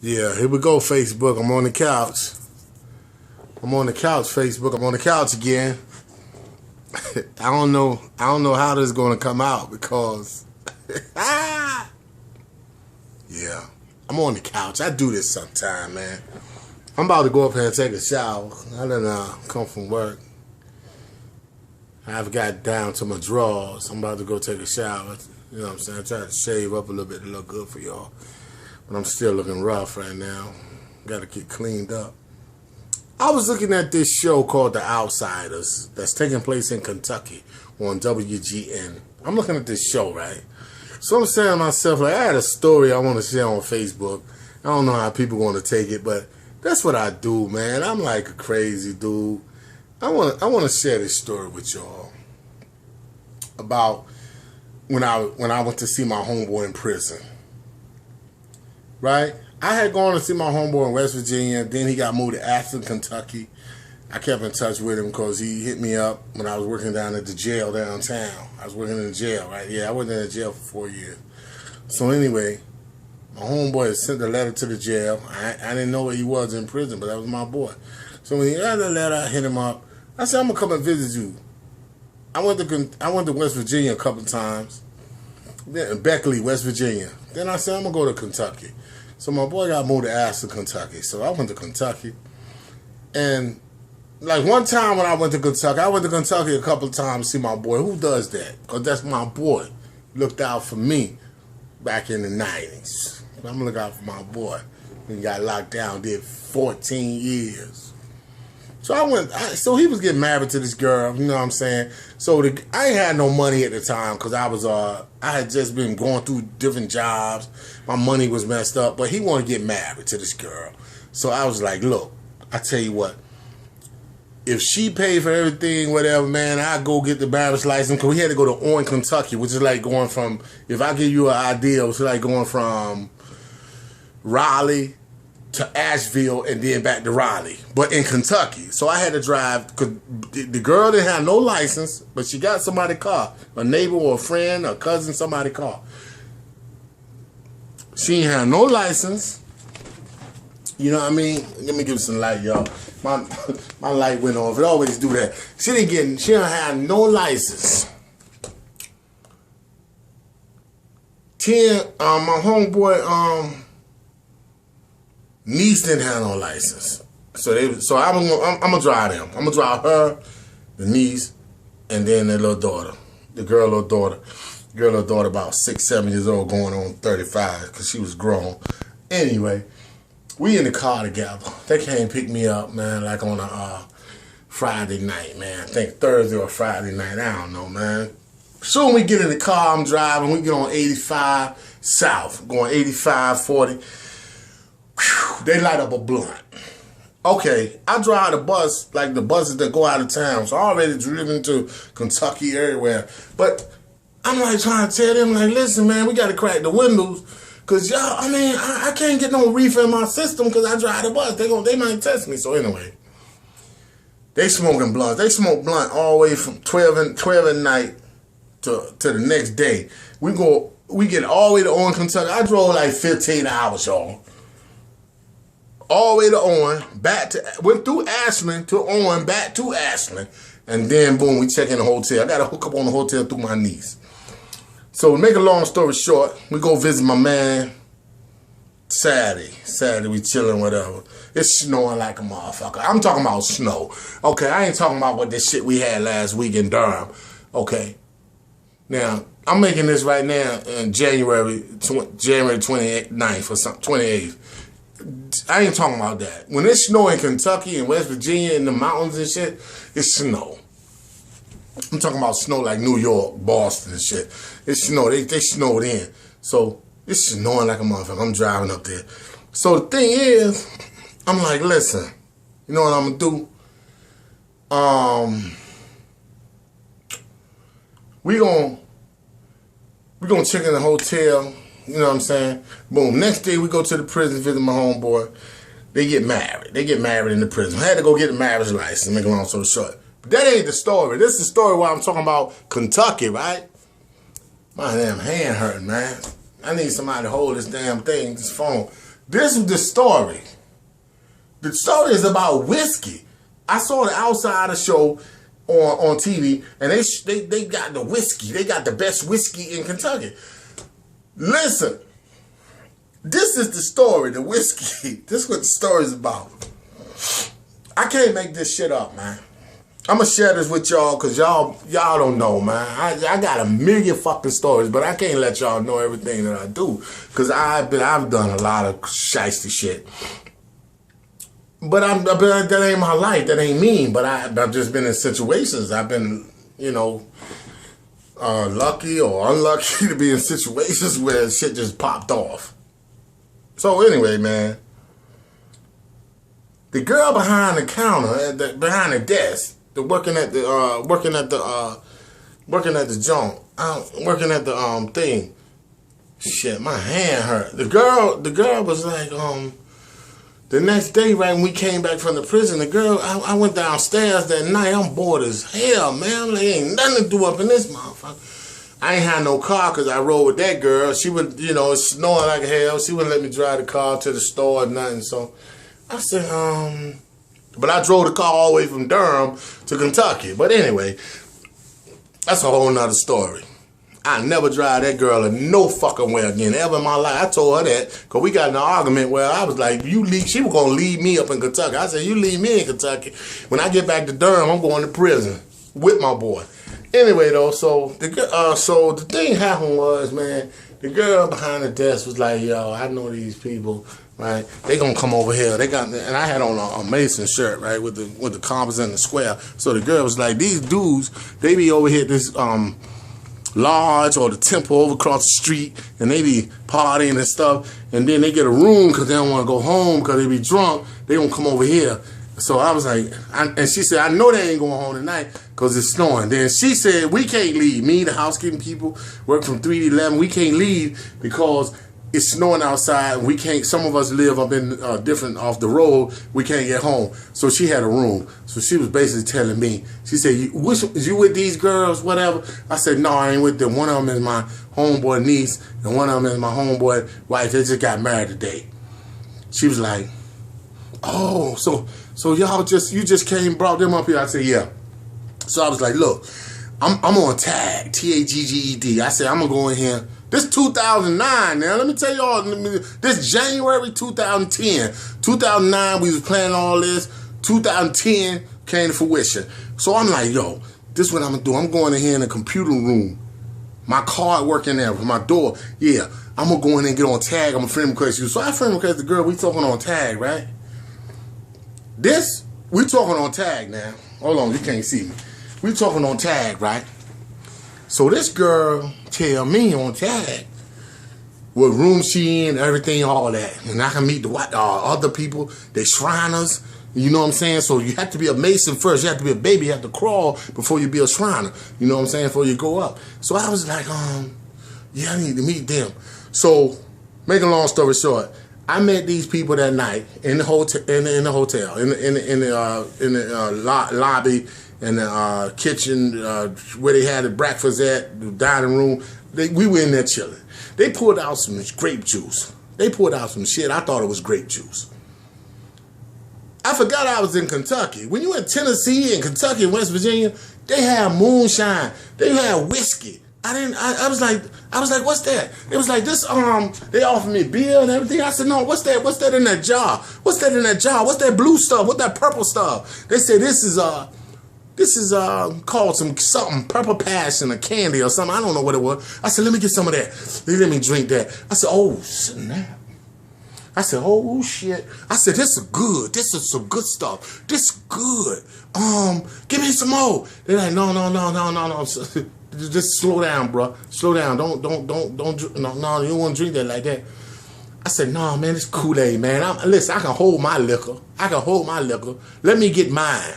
Yeah, here we go, Facebook. I'm on the couch. I'm on the couch, Facebook. I'm on the couch again. I don't know. I don't know how this is going to come out because, yeah, I'm on the couch. I do this sometime, man. I'm about to go up here and take a shower. I done come from work. I've got down to my drawers. I'm about to go take a shower. You know what I'm saying? I try to shave up a little bit to look good for y'all. But I'm still looking rough right now. Got to get cleaned up. I was looking at this show called The Outsiders that's taking place in Kentucky on WGN. I'm looking at this show, right? So I'm saying to myself, like, I had a story I want to share on Facebook. I don't know how people want to take it, but that's what I do, man. I'm like a crazy dude. I want to share this story with y'all about when I went to see my homeboy in prison. Right? I had gone to see my homeboy in West Virginia. Then he got moved to Ashland, Kentucky. I kept in touch with him because he hit me up when I was working down at the jail downtown. I was working in the jail, right? Yeah, I was in the jail for 4 years. So anyway, my homeboy had sent a letter to the jail. I didn't know where he was in prison, but that was my boy. So when he got the letter, I hit him up. I said, I'm going to come and visit you. I went to West Virginia a couple of times. Then Beckley, West Virginia. Then I said, I'm going to go to Kentucky. So my boy got moved to Ashland, Kentucky. So I went to Kentucky. And like one time when I went to Kentucky a couple of times to see my boy. Who does that? Because that's my boy. Looked out for me back in the 90s. I'm going to look out for my boy. He got locked down, did 14 years. So so he was getting married to this girl, you know what I'm saying? So I ain't had no money at the time because I had just been going through different jobs. My money was messed up, but he wanted to get married to this girl. So I was like, look, I tell you what, if she paid for everything, whatever, man, I'll go get the marriage license because we had to go to Owen, Kentucky, which is like going from, if I give you an idea, it's like going from Raleigh to Asheville and then back to Raleigh, but in Kentucky. So I had to drive because the girl didn't have no license, but she got somebody's car, a neighbor or a friend, a cousin, somebody's car. She ain't have no license. You know what I mean? Let me give you some light, y'all. My light went off. It always do that. She didn't have no license. My homeboy, niece didn't have no license, so I'm gonna drive them. I'm gonna drive her, the niece, and then their little daughter, the girl little daughter about 6, 7 years old, going on 35, because she was grown. Anyway, we in the car together. They came pick me up, man, like on a Friday night, man. I think Thursday or Friday night. I don't know, man. Soon we get in the car, I'm driving. We get on 85 South, going 85, 40. They light up a blunt. Okay, I drive the bus, like the buses that go out of town. So I already driven to Kentucky, everywhere. But I'm like trying to tell them, like, listen, man, we got to crack the windows. Because, y'all, I can't get no reefer in my system because I drive the bus. They might test me. So anyway, they smoking blunts. They smoke blunt all the way from 12 at night to the next day. We get all the way to Owen, Kentucky. I drove like 15 hours, y'all. All the way to Owen, went through Ashland to Owen, back to Ashland, and then boom, we check in the hotel. I got to hook up on the hotel through my niece. So to make a long story short, we go visit my man Saturday we chilling, whatever. It's snowing like a motherfucker. I'm talking about snow. Okay, I ain't talking about what this shit we had last week in Durham. Okay. Now, I'm making this right now in January 29th or something, 28th. I ain't talking about that. When it's snow in Kentucky and West Virginia in the mountains and shit, it's snow. I'm talking about snow like New York, Boston and shit. It's snow. They snowed in. So it's snowing like a motherfucker. I'm driving up there. So the thing is, I'm like, listen, you know what I'm gonna do? We gonna check in the hotel. You know what I'm saying? Boom. Next day, we go to the prison, visit my homeboy. They get married. They get married in the prison. I had to go get a marriage license, make a long story short. But that ain't the story. This is the story where I'm talking about Kentucky, right? My damn hand hurting, man. I need somebody to hold this damn thing, this phone. This is the story. The story is about whiskey. I saw the Outsider show on TV, and they got the whiskey. They got the best whiskey in Kentucky. Listen, this is the story, the whiskey. This is what the story is about. I can't make this shit up, man. I'm going to share this with y'all because y'all don't know, man. I got a million fucking stories, but I can't let y'all know everything that I do because I've done a lot of shiesty shit. But that ain't my life. That ain't me. But I've just been in situations. I've been, you know, lucky or unlucky to be in situations where shit just popped off. So anyway, man, the girl behind the counter, behind the desk, working at the thing. Shit, my hand hurt. The girl was like, the next day, right when we came back from the prison, the girl, I went downstairs that night. I'm bored as hell, man. Like, ain't nothing to do up in this motherfucker. I ain't had no car because I rode with that girl. She would, you know, it's snowing like hell. She wouldn't let me drive the car to the store or nothing. So I said, but I drove the car all the way from Durham to Kentucky. But anyway, that's a whole nother story. I never drive that girl in no fucking way again, ever in my life. I told her that because we got in an argument where I was like, she was going to leave me up in Kentucky. I said, you leave me in Kentucky. When I get back to Durham, I'm going to prison with my boy. Anyway, though, so the thing happened was, man, the girl behind the desk was like, yo, I know these people, right? They gonna come over here. They got, and I had on a Mason shirt, right, with the compass and the square. So the girl was like, these dudes, they be over here at this lodge or the temple over across the street, and they be partying and stuff, and then they get a room because they don't want to go home because they be drunk. They gonna come over here. So I was like, and she said, I know they ain't going home tonight because it's snowing. Then she said, we can't leave. Me, the housekeeping people, work from 3 to 11. We can't leave because it's snowing outside. We can't, some of us live up in different off the road. We can't get home. So she had a room. So she was basically telling me, she said, you with these girls, whatever? I said, no, I ain't with them. One of them is my homeboy niece and one of them is my homeboy wife. They just got married today. She was like, oh, so y'all you just came, brought them up here? I said, yeah. So I was like, look, I'm on TAG, TAGGED. I said, I'm going to go in here. This 2009 now. Let me tell y'all, this January 2010. 2009, we was planning all this. 2010 came to fruition. So I'm like, yo, this is what I'm going to do. I'm going in here in the computer room. My card working there with my door. Yeah, I'm going to go in and get on TAG. I'm going to friend request you. So I friend request the girl. We talking on TAG, right? We talking on TAG now. Hold on, you can't see me. We talking on TAG, right? So this girl tell me on TAG what room she in, everything, all that. And I can meet the other people, the Shriners. You know what I'm saying? So you have to be a Mason first. You have to be a baby. You have to crawl before you be a Shriner. You know what I'm saying? Before you go up. So I was like, yeah, I need to meet them. So, make a long story short, I met these people that night in the hotel, in the lobby, in the kitchen where they had the breakfast at, the dining room. We were in there chilling. They poured out some grape juice. They poured out some shit. I thought it was grape juice. I forgot I was in Kentucky. When you in Tennessee and Kentucky and West Virginia, they have moonshine. They have whiskey. I was like, what's that? It was like this, they offered me beer and everything. I said, no, what's that? What's that in that jar? What's that in that jar? What's that blue stuff? What's that purple stuff? They said, this is called something, purple passion or candy or something. I don't know what it was. I said, let me get some of that. Let me drink that. I said, oh, snap. I said, oh, shit. I said, this is good. This is some good stuff. This is good. Give me some more. They're like, no. Just slow down, bro. Slow down. Don't, no, you don't want to drink that like that. I said, no, man, it's Kool-Aid, man. Listen, I can hold my liquor. Let me get mine.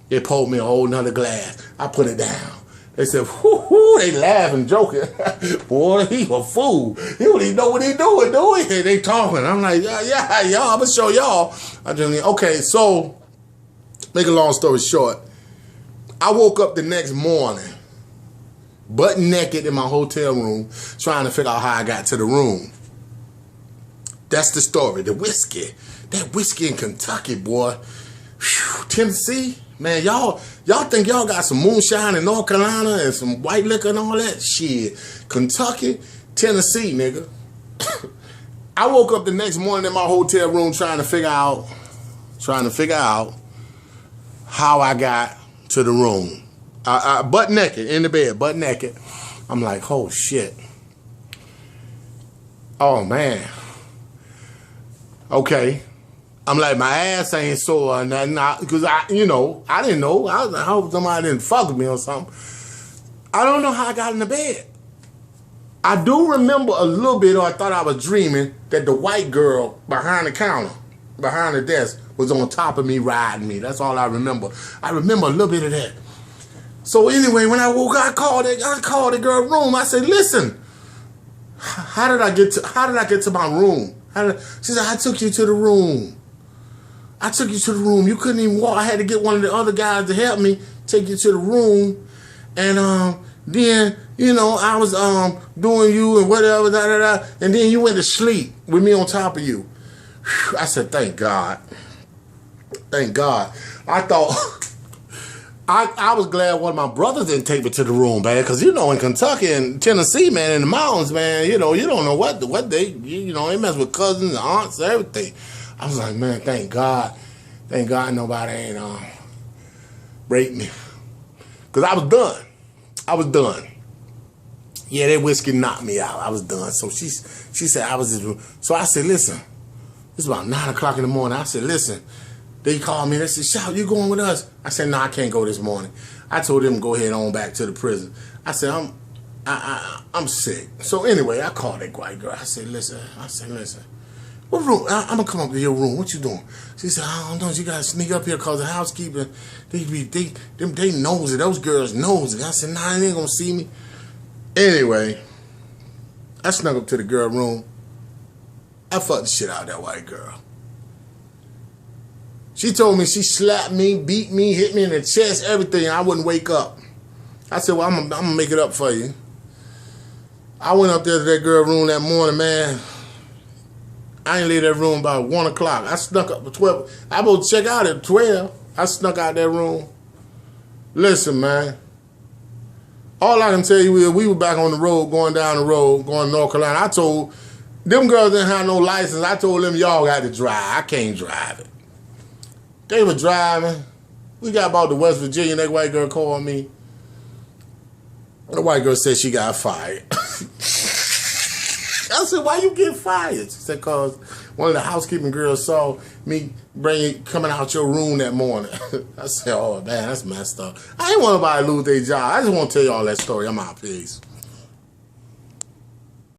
They poured me a whole nother glass. I put it down. They said, whoo, they laughing, joking. Boy, he a fool. He don't even know what he doing, do he? They talking. I'm like, yeah, y'all, I'm going to show y'all. Okay, so, make a long story short, I woke up the next morning, butt naked in my hotel room, trying to figure out how I got to the room. That's the story. The whiskey. That whiskey in Kentucky, boy. Whew, Tennessee, man, y'all think y'all got some moonshine in North Carolina and some white liquor and all that? Shit. Kentucky, Tennessee, nigga. I woke up the next morning in my hotel room trying to figure out how I got to the room. Butt naked, in the bed, butt naked. I'm like, oh shit. Oh man. Okay. I'm like, my ass ain't sore or nothing. Because I didn't know. I hope somebody didn't fuck with me or something. I don't know how I got in the bed. I do remember a little bit, or I thought I was dreaming, that the white girl behind the counter, behind the desk, was on top of me riding me. That's all I remember. I remember a little bit of that. So anyway, when I woke up, I called the girl room. I said, listen, how did I get to my room? She said, I took you to the room. I took you to the room. You couldn't even walk. I had to get one of the other guys to help me take you to the room. And then, I was doing you and whatever, and then you went to sleep with me on top of you. Whew, I said, thank God. Thank God. I thought, I was glad one of my brothers didn't take me to the room, man, because, in Kentucky and Tennessee, man, in the mountains, man, you don't know what they, they mess with cousins and aunts and everything. I was like, man, thank God. Thank God nobody ain't raped me. Because I was done. Yeah, that whiskey knocked me out. I was done. So she said I was. So I said, listen, it's about 9 o'clock in the morning. I said, listen, they called me. They said, Shout, you going with us? I said, no, I can't go this morning. I told them to go ahead on back to the prison. I said, I'm sick. So anyway, I called that white girl. I said, listen. What room? I'm gonna come up to your room. What you doing? She said, I don't know. You gotta sneak up here cause the housekeeper, they nosy. Those girls nosy. I said, nah, they ain't gonna see me. Anyway, I snuck up to the girl room. I fucked the shit out of that white girl. She told me she slapped me, beat me, hit me in the chest, everything. I wouldn't wake up. I said, well, I'm gonna make it up for you. I went up there to that girl room that morning, man. I ain't leave that room about 1 o'clock. I snuck up at 12. I was check out at 12. I snuck out that room. Listen, man. All I can tell you is we were back on the road, going down the road, going to North Carolina. I told them girls didn't have no license. I told them, y'all got to drive. I can't drive it. They were driving. We got about to West Virginia. That white girl called me. The white girl said she got fired. I said, why you get fired? She said, because one of the housekeeping girls saw me coming out your room that morning. I said, oh, man, that's messed up. I ain't want nobody to lose their job. I just want to tell you all that story. I'm out. Peace.